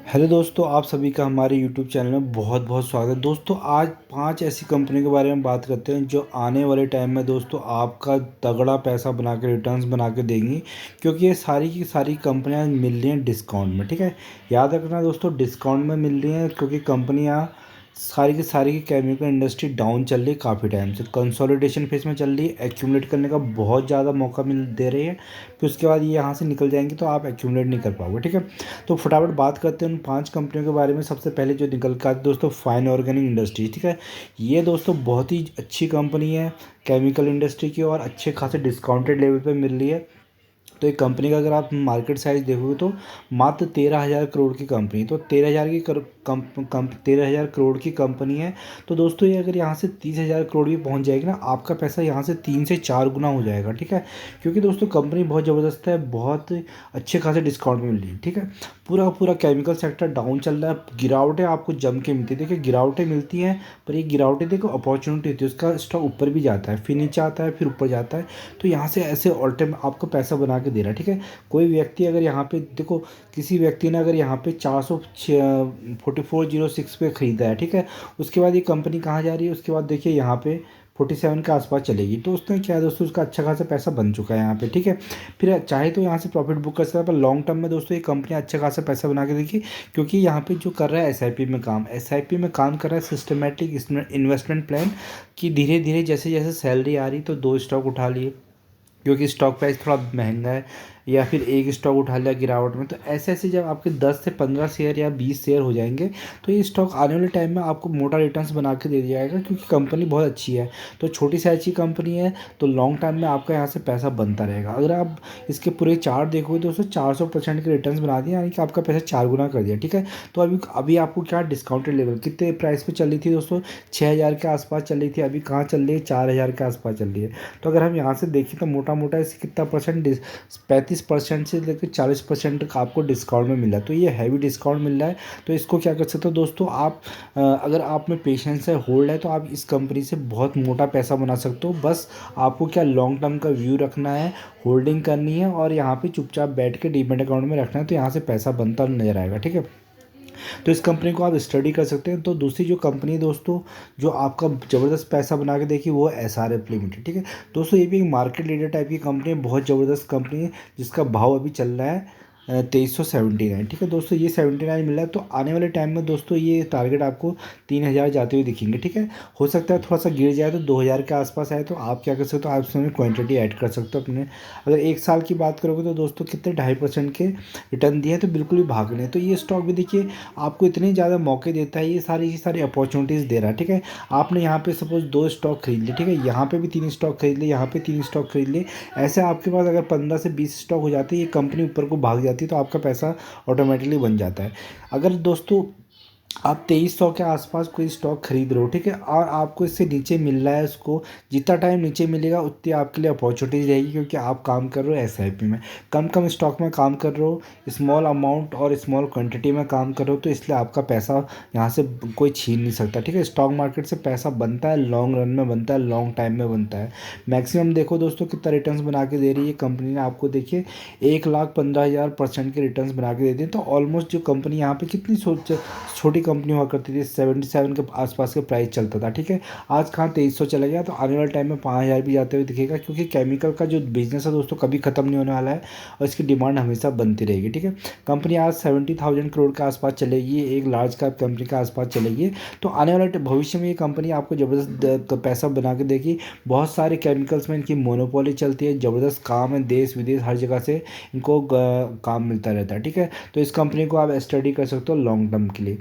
Hello दोस्तों, आप सभी का हमारे यूट्यूब चैनल में बहुत बहुत स्वागत है। दोस्तों आज 5 ऐसी कंपनी के बारे में बात करते हैं जो आने वाले टाइम में दोस्तों आपका तगड़ा पैसा बना के रिटर्न्स बना के देंगी, क्योंकि ये सारी की सारी कंपनियां मिल रही हैं डिस्काउंट में। ठीक है, याद रखना दोस्तों, डिस्काउंट में मिल रही हैं क्योंकि कंपनियां सारी की केमिकल इंडस्ट्री डाउन चल रही है, काफ़ी टाइम से कंसोलिडेशन फेज में चल रही है। एक्यूमुलेट करने का बहुत ज़्यादा मौका मिल दे रही है, फिर उसके बाद ये यहाँ से निकल जाएंगे तो आप एक्यूमुलेट नहीं कर पाओगे। ठीक है, तो फटाफट बात करते हैं उन 5 कंपनियों के बारे में। सबसे पहले जो निकल कर आती है दोस्तों, फाइन ऑर्गेनिक इंडस्ट्रीज। ठीक है, ये दोस्तों बहुत ही अच्छी कंपनी है केमिकल इंडस्ट्री की, और अच्छे खासे डिस्काउंटेड लेवल पे मिल रही है। तो एक कंपनी का अगर आप मार्केट साइज देखोगे तो मात्र 13,000 करोड़ की कंपनी, तो 13,000 करोड़ की कंपनी है। तो दोस्तों ये अगर यहाँ से 30,000 करोड़ भी पहुँच जाएगी ना, आपका पैसा यहाँ से 3 से 4 गुना हो जाएगा। ठीक है, क्योंकि दोस्तों कंपनी बहुत ज़बरदस्त है, बहुत अच्छे खासे डिस्काउंट में मिल रही है। ठीक है, पूरा पूरा केमिकल सेक्टर डाउन चल रहा है, गिरावटें आपको जम के मिलती है। देखिए गिरावटें मिलती हैं, पर ये गिरावटें देखो अपॉर्चुनिटी होती है, उसका स्टॉक ऊपर भी जाता है, फिर नीचे आता है, फिर ऊपर जाता है। तो यहाँ से ऐसे ऑल टाइम आपको पैसा बना के दे रहा है। ठीक है, कोई व्यक्ति अगर यहाँ पे देखो, किसी व्यक्ति ने अगर यहाँ पे 4406 पे ख़रीदा है, ठीक है, उसके बाद ये कंपनी कहाँ जा रही है, उसके बाद देखिए यहाँ पे 47 के आसपास चलेगी। तो उसने क्या है दोस्तों, उसका अच्छा खासा पैसा बन चुका है यहाँ पे। ठीक है, फिर चाहे तो यहाँ से प्रॉफिट बुक कर सकता है, पर लॉन्ग टर्म में दोस्तों ये कंपनी अच्छा खासा पैसा बना के देखिए, क्योंकि यहाँ पे जो कर रहा है एसआईपी में काम कर रहा है, सिस्टमेटिक इन्वेस्टमेंट प्लान की। धीरे धीरे जैसे जैसे सैलरी आ रही तो 2 स्टॉक उठा लिए, क्योंकि स्टॉक प्राइस थोड़ा महंगा है, या फिर एक स्टॉक उठा लिया गिरावट में। तो ऐसे ऐसे जब आपके 10 से 15 शेयर या 20 शेयर हो जाएंगे, तो ये स्टॉक आने वाले टाइम में आपको मोटा रिटर्न्स बना के दे जाएगा, क्योंकि कंपनी बहुत अच्छी है। तो छोटी सी अच्छी कंपनी है, तो लॉन्ग टाइम में आपका यहाँ से पैसा बनता रहेगा। अगर आप इसके पूरे चार्ट देखोगे तो उसमें 400% के रिटर्न्स बना दिए, यानी कि आपका पैसा 4 गुना कर दिया। ठीक है, तो अभी अभी आपको क्या डिस्काउंटेड लेवल कितने प्राइस पे चल रही थी दोस्तों, 6,000 के आसपास चल रही थी, अभी कहाँ चल रही है, 4,000 के आसपास चल रही है। तो अगर हम यहाँ से देखें तो मोटा मोटा इससे कितना परसेंट, 35% से लेकर 40% तक आपको डिस्काउंट में मिल रहा है। तो ये हैवी डिस्काउंट मिल रहा है। तो इसको क्या कर सकते हो दोस्तों आप, अगर आप में पेशेंस है, होल्ड है, तो आप इस कंपनी से बहुत मोटा पैसा बना सकते हो। बस आपको क्या लॉन्ग टर्म का व्यू रखना है, होल्डिंग करनी है, और यहाँ पे चुपचाप बैठ के डीमेट अकाउंट में रखना है, तो यहाँ से पैसा बनता नजर आएगा। ठीक है, तो इस कंपनी को आप स्टडी कर सकते हैं। तो दूसरी जो कंपनी है दोस्तों, जो आपका ज़बरदस्त पैसा बना के देखी, वो है SRF लिमिटेड। ठीक है दोस्तों, ये भी एक मार्केट लीडर टाइप की कंपनी है, बहुत ज़बरदस्त कंपनी है, जिसका भाव अभी चल रहा है 2379। ठीक है दोस्तों, ये 79 मिला है। तो आने वाले टाइम में दोस्तों ये टारगेट आपको 3,000 जाते हुए दिखेंगे। ठीक है, हो सकता है थोड़ा सा गिर जाए तो 2,000 के आसपास आए, तो आप क्या कर सकते हो, आप इसमें क्वांटिटी ऐड कर सकते हो अपने। अगर एक साल की बात करोगे तो दोस्तों कितने 2.5% के रिटर्न दिए हैं, तो बिल्कुल भी भागने। तो ये स्टॉक भी देखिए आपको इतने ज़्यादा मौके देता है, ये सारी की सारी अपॉर्चुनिटीज़ दे रहा है। ठीक है, आपने यहाँ पे सपोज 2 स्टॉक खरीद लिए, ठीक है, यहाँ पे भी 3 स्टॉक खरीद लिए, यहाँ पे 3 स्टॉक खरीद लिए, ऐसे आपके पास अगर 15 से 20 स्टॉक हो जाते हैं, ये कंपनी ऊपर को भाग जाती है, तो आपका पैसा ऑटोमेटिकली बन जाता है। अगर दोस्तों आप 2300 के आसपास कोई स्टॉक खरीद रहे हो, ठीक है, और आपको इससे नीचे मिल रहा है, उसको जितना टाइम नीचे मिलेगा उतनी आपके लिए अपॉर्चुनिटीज रहेगी, क्योंकि आप काम कर रहे हो SIP में, कम कम स्टॉक में काम कर रहे हो, स्मॉल अमाउंट और स्मॉल क्वांटिटी में काम कर रहे हो, तो इसलिए आपका पैसा यहाँ से कोई छीन नहीं सकता। ठीक है, स्टॉक मार्केट से पैसा बनता है, लॉन्ग रन में बनता है, लॉन्ग टाइम में बनता है। मैक्सिमम देखो दोस्तों कितना रिटर्न्स बना के दे रही है कंपनी ने आपको, देखिए 1,15,000% के रिटर्न्स बना के देते हैं। तो ऑलमोस्ट जो कंपनी यहाँ पे कितनी छोटी कंपनी हुआ करती थी, 77 के आसपास के प्राइस चलता था। ठीक है, आज कहाँ 2300 चला गया, तो आने वाले टाइम में 5,000 भी जाते हुए दिखेगा, क्योंकि केमिकल का जो बिजनेस है दोस्तों कभी खत्म नहीं होने वाला है, और इसकी डिमांड हमेशा बनती रहेगी। ठीक है, कंपनी आज 70,000 करोड़ के आसपास चलेगी, एक लार्ज कैप कंपनी के आसपास चलेगी। तो आने वाले भविष्य में ये कंपनी आपको ज़बरदस्त पैसा बना के देगी। बहुत सारे केमिकल्स में इनकी मोनोपोली चलती है, ज़बरदस्त काम है, देश विदेश हर जगह से इनको काम मिलता रहता है। ठीक है, तो इस कंपनी को आप स्टडी कर सकते हो लॉन्ग टर्म के लिए।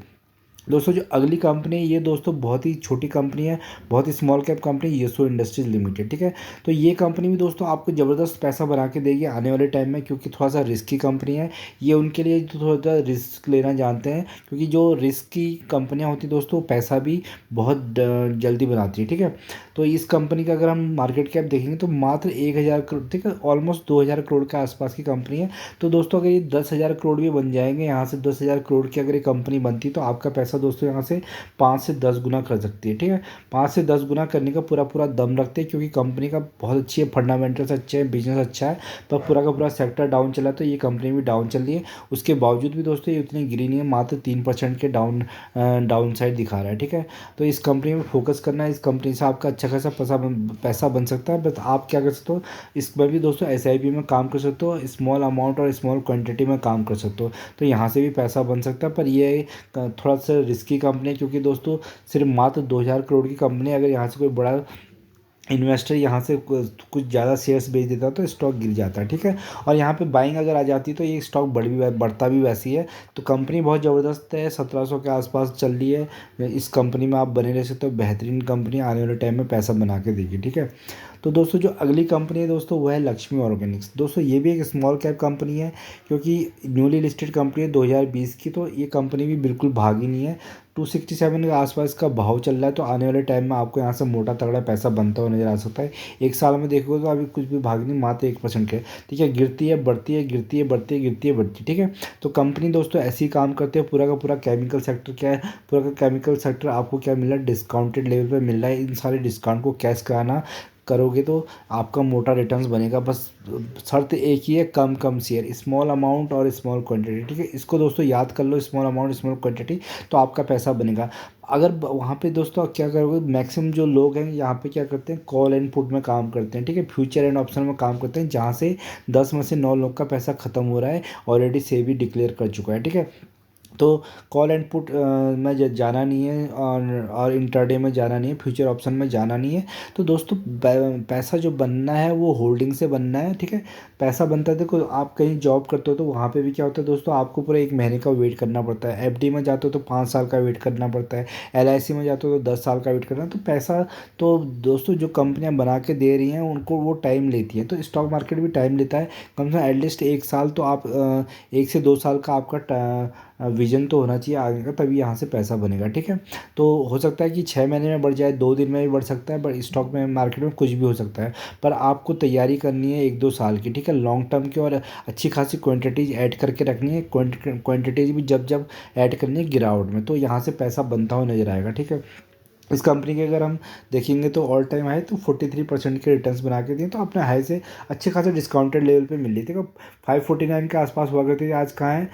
दोस्तों जो अगली कंपनी है, ये दोस्तों बहुत ही छोटी कंपनी है, बहुत ही small cap company, Yasho industries limited. ठीक है, तो ये कंपनी भी दोस्तों आपको ज़बरदस्त पैसा बना के देगी आने वाले टाइम में, क्योंकि थोड़ा सा रिस्की कंपनी है ये, उनके लिए जो थोड़ा सा रिस्क लेना जानते हैं, क्योंकि जो रिस्क की कंपनियाँ होती हैं दोस्तों पैसा भी बहुत जल्दी बनाती है। ठीक है, तो इस कंपनी का अगर हम मार्केट कैप देखेंगे तो मात्र 1,000 करोड़, ठीक है, ऑलमोस्ट 2,000 करोड़ के आसपास की कंपनी है। तो दोस्तों अगर ये 10,000 करोड़ भी बन जाएंगे, यहाँ से 10,000 करोड़ की अगर ये कंपनी बनती तो आपका पैसा पैसा दोस्तों यहाँ से 5 से 10 गुना कर सकती है, ठीक है। 5 से 10 गुना करने का पूरा पूरा दम रखते हैं, क्योंकि कंपनी का बहुत अच्छी है, फंडामेंटल्स अच्छे हैं, बिजनेस अच्छा है। पर पूरा का पूरा सेक्टर डाउन चला, तो ये कंपनी भी डाउन चल रही है। उसके बावजूद भी दोस्तों ये उतनी गिरी नहीं है, मात्र 3% के डाउन साइड दिखा रहा है, ठीक है। तो इस कंपनी में फोकस करना है, इस कंपनी से आपका अच्छा खासा पैसा बन सकता है। बस आप क्या कर सकते हो, इसमें भी दोस्तों SIP में काम कर सकते हो, स्मॉल अमाउंट और स्मॉल क्वांटिटी में काम कर सकते हो, तो यहाँ से भी पैसा बन सकता है। पर ये थोड़ा सा रिस्की कंपनी है, क्योंकि दोस्तों सिर्फ मात्र 2,000 करोड़ की कंपनी है। अगर यहाँ से कोई बड़ा इन्वेस्टर यहाँ से कुछ ज़्यादा शेयर्स बेच देता है तो स्टॉक गिर जाता है, ठीक है। और यहाँ पे बाइंग अगर आ जाती है तो ये स्टॉक बढ़ता भी वैसी है। तो कंपनी बहुत ज़बरदस्त है, 1700 के आसपास चल रही है। इस कंपनी में आप बने रह सकते हो, बेहतरीन कंपनी आने वाले टाइम में पैसा बना के देगी, ठीक है। तो दोस्तों जो अगली कंपनी है दोस्तों वो है लक्ष्मी ऑर्गेनिक्स। दोस्तों ये भी एक स्मॉल कैप कंपनी है, क्योंकि न्यूली लिस्टेड कंपनी है 2020 की, तो ये कंपनी भी बिल्कुल भागी नहीं है। 267 के आसपास का भाव चल रहा है, तो आने वाले टाइम में आपको यहाँ से मोटा तगड़ा पैसा बनता हुआ नजर आ सकता है। एक साल में देखोगे तो अभी कुछ भी भाग नहीं, मात्र 1% के, ठीक है। गिरती है बढ़ती है, गिरती है बढ़ती है, गिरती है बढ़ती है, ठीक है। तो कंपनी दोस्तों ऐसे ही काम करते हैं। पूरा का पूरा केमिकल सेक्टर क्या है, पूरा का केमिकल सेक्टर आपको क्या मिल रहा है, डिस्काउंटेड लेवल पर मिल रहा है। इन सारे डिस्काउंट को कैश कराना करोगे तो आपका मोटा रिटर्न्स बनेगा। बस शर्त एक ही है, कम कम शेयर, स्मॉल अमाउंट और स्मॉल क्वांटिटी, ठीक है। इसको दोस्तों याद कर लो, स्मॉल अमाउंट स्मॉल क्वांटिटी, तो आपका पैसा बनेगा। अगर वहाँ पे दोस्तों आप क्या करोगे, मैक्सिमम जो लोग हैं यहाँ पे क्या करते हैं, कॉल एंड पुट में काम करते हैं, ठीक है, फ्यूचर एंड ऑप्शन में काम करते हैं, जहाँ से 10 में से 9 लोग का पैसा खत्म हो रहा है, ऑलरेडी सेबी डिक्लेयर कर चुका है, ठीक है। तो कॉल एंड पुट में जाना नहीं है, और इंटरडे में जाना नहीं है, फ्यूचर ऑप्शन में जाना नहीं है। तो दोस्तों पैसा जो बनना है वो होल्डिंग से बनना है, ठीक है। पैसा बनता है, देखो आप कहीं जॉब करते हो तो वहाँ पे भी क्या होता है दोस्तों, आपको पूरा 1 महीने का वेट करना पड़ता है। FD में जाते हो तो 5 साल का वेट करना पड़ता है। LIC में जाते हो तो 10 साल का वेट करना। तो पैसा तो दोस्तों जो कंपनियाँ बना के दे रही हैं उनको वो टाइम लेती हैं, तो स्टॉक मार्केट भी टाइम लेता है। कम से कम एटलीस्ट 1 साल तो आप 1 से 2 साल का आपका विजन तो होना चाहिए आगे का, तभी यहाँ से पैसा बनेगा, ठीक है। तो हो सकता है कि 6 महीने में बढ़ जाए, 2 दिन में भी बढ़ सकता है, बट स्टॉक में मार्केट में कुछ भी हो सकता है। पर आपको तैयारी करनी है 1-2 साल की, ठीक है, लॉन्ग टर्म की, और अच्छी खासी क्वांटिटीज ऐड करके रखनी है। क्वांटिटीज भी जब जब ऐड करनी है गिरावट में, तो यहाँ से पैसा बनता हुआ नजर आएगा, ठीक है। इस कंपनी के अगर हम देखेंगे तो ऑल टाइम हाई तो 43% के रिटर्न्स बना के दिए, तो अपने हाई से अच्छे खासे डिस्काउंटेड लेवल पे मिल रही थी। 549 के आसपास हुआ करती थी, आज कहाँ है,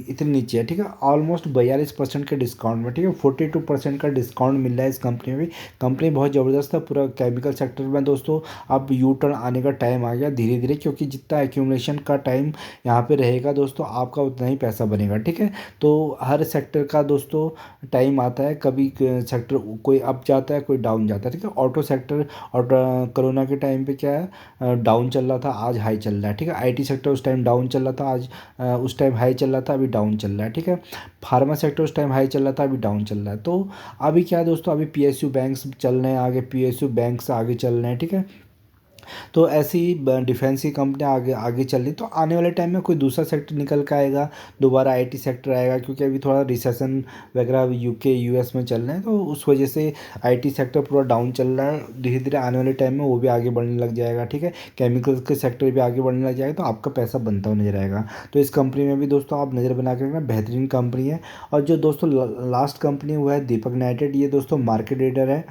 इतनी नीचे है, ठीक है। ऑलमोस्ट 42% के डिस्काउंट में, ठीक है, 42% का डिस्काउंट मिल रहा है इस कंपनी में भी। कंपनी बहुत ज़बरदस्त है। पूरा केमिकल सेक्टर में दोस्तों अब यू टर्न आने का टाइम आ गया धीरे धीरे, क्योंकि जितना एक्यूमुलेशन का टाइम यहाँ पे रहेगा दोस्तों, आपका उतना ही पैसा बनेगा, ठीक है। तो हर सेक्टर का दोस्तों टाइम आता है, कभी सेक्टर कोई अप जाता है, कोई डाउन जाता है, ठीक है। ऑटो सेक्टर और कोरोना के टाइम पे क्या है, डाउन चल रहा था, आज हाई चल रहा है, ठीक है। IT सेक्टर उस टाइम डाउन चल रहा था, आज उस टाइम हाई चल रहा था, अभी डाउन चल रहा है, ठीक है। फार्मा सेक्टर उस टाइम हाई चल रहा था, अभी डाउन चल रहा है। तो अभी क्या है दोस्तों, अभी PSU बैंक्स चल रहे हैं आगे, PSU बैंक्स आगे चल रहे हैं, ठीक है। तो ऐसी ही डिफेंस की कंपनियाँ आगे आगे चल रही, तो आने वाले टाइम में कोई दूसरा सेक्टर निकल के आएगा, दोबारा IT सेक्टर आएगा, क्योंकि अभी थोड़ा रिसेशन वगैरह UK US में चल रहे हैं, तो उस वजह से IT सेक्टर पूरा डाउन चल रहा है। धीरे धीरे आने वाले टाइम में वो भी आगे बढ़ने लग जाएगा, ठीक है। केमिकल्स के सेक्टर भी आगे बढ़ने लग जाएगा, तो आपका पैसा बनता हुआ नजर आएगा। तो इस कंपनी में भी दोस्तों आप नज़र बना के रखना, बेहतरीन कंपनी है। और जो दोस्तों लास्ट कंपनी हुआ है दीपक नाइट्रेट, ये दोस्तों मार्केट लीडर है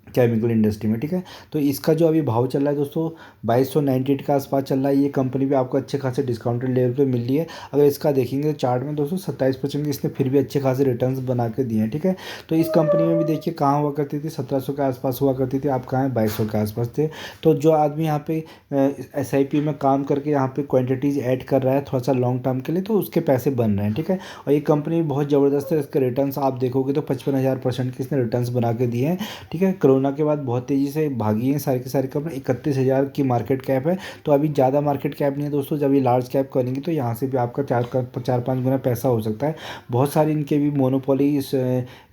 केमिकल इंडस्ट्री में, ठीक है। तो इसका जो अभी भाव चल रहा है दोस्तों 2298 के आसपास चल रहा है। ये कंपनी भी आपको अच्छे खासे डिस्काउंटेड लेवल पे मिल रही है। अगर इसका देखेंगे तो चार्ट में दोस्तों 27% के इसने फिर भी अच्छे खासे रिटर्न्स बना के दिए हैं, ठीक है। तो इस कंपनी में भी देखिए कहाँ हुआ करती थी, 1700 के आसपास हुआ करती थी, आप कहाँ हैं, 2200 के आसपास थे। तो जो आदमी यहाँ पे SIP में काम करके यहाँ पे क्वान्टिटीज़ ऐड कर रहा है थोड़ा सा लॉन्ग टर्म के लिए, तो उसके पैसे बन रहे हैं, ठीक है। और ये कंपनी बहुत ज़बरदस्त है, इसके रिटर्न्स आप देखोगे तो 55,000% के इसने रिटर्न्स बना के दिए हैं, ठीक है। कोरोना के बाद बहुत तेज़ी से भागी हैं सारी की सारी कंपनी, 31,000 की मार्केट कैप है। तो अभी ज़्यादा मार्केट कैप नहीं है दोस्तों, जब ये लार्ज कैप करेंगे तो यहाँ से भी आपका 4-5 गुना पैसा हो सकता है। बहुत सारी इनके भी मोनोपोली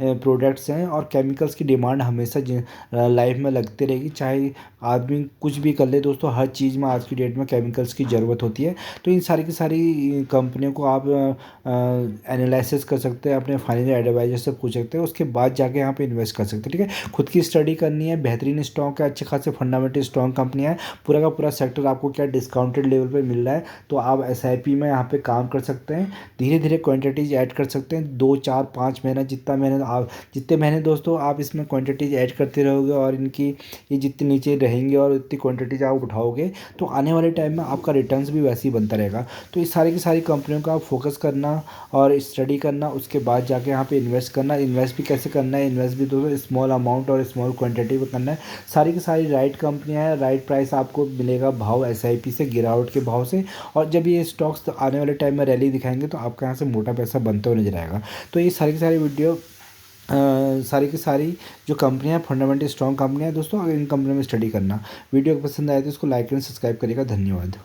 प्रोडक्ट्स हैं, और केमिकल्स की डिमांड हमेशा लाइफ में लगती रहेगी, चाहे आदमी कुछ भी कर ले दोस्तों, हर चीज़ में आज की डेट में केमिकल्स की ज़रूरत होती है। तो इन सारी की सारी कंपनियों को आप एनालिसिस कर सकते हैं, अपने फाइनेंशियल एडवाइजर से पूछ सकते हैं, उसके बाद जाके यहाँ पे इन्वेस्ट कर सकते हैं, ठीक है। खुद की स्टडी करनी है, बेहतरीन स्टॉक है, अच्छे खासे फंडामेंटल स्ट्रॉन्ग कंपनियाँ हैं, पूरा का पूरा सेक्टर आपको क्या डिस्काउंटेड लेवल पे मिल रहा है। तो आप एसआईपी में यहाँ पे काम कर सकते हैं, धीरे धीरे क्वांटिटीज ऐड कर सकते हैं, 2 4 5 महीना जितना महीने आप जितने महीने दोस्तों आप इसमें क्वांटिटीज ऐड करते रहोगे और इनकी ये जितने नीचे रहेंगे और उतनी क्वांटिटीज आप उठाओगे तो आने वाले टाइम में आपका रिटर्न्स भी वैसे ही बनता रहेगा। तो इस सारी की सारी कंपनियों का आप फोकस करना और स्टडी करना, उसके बाद जाके यहाँ पे इन्वेस्ट करना। इन्वेस्ट भी कैसे करना है, इन्वेस्ट भी दोस्तों स्मॉल अमाउंट और स्मॉल क्वांटिटी में करना है। सारी की सारी राइट कंपनियां हैं, राइट प्राइस आपको मिलेगा भाव एसआईपी से, गिरावट के भाव से। और जब ये स्टॉक्स आने वाले टाइम में रैली दिखाएंगे तो आपका यहाँ से मोटा पैसा बनते हुए नजर आएगा। तो ये सारी की सारी वीडियो सारी की सारी जो कंपनियां फंडामेंटल स्ट्रॉन्ग कंपनियां हैं दोस्तों, अगर इन कंपनियों में स्टडी करना। वीडियो को पसंद आए तो इसको लाइक एंड सब्सक्राइब करिएगा। धन्यवाद।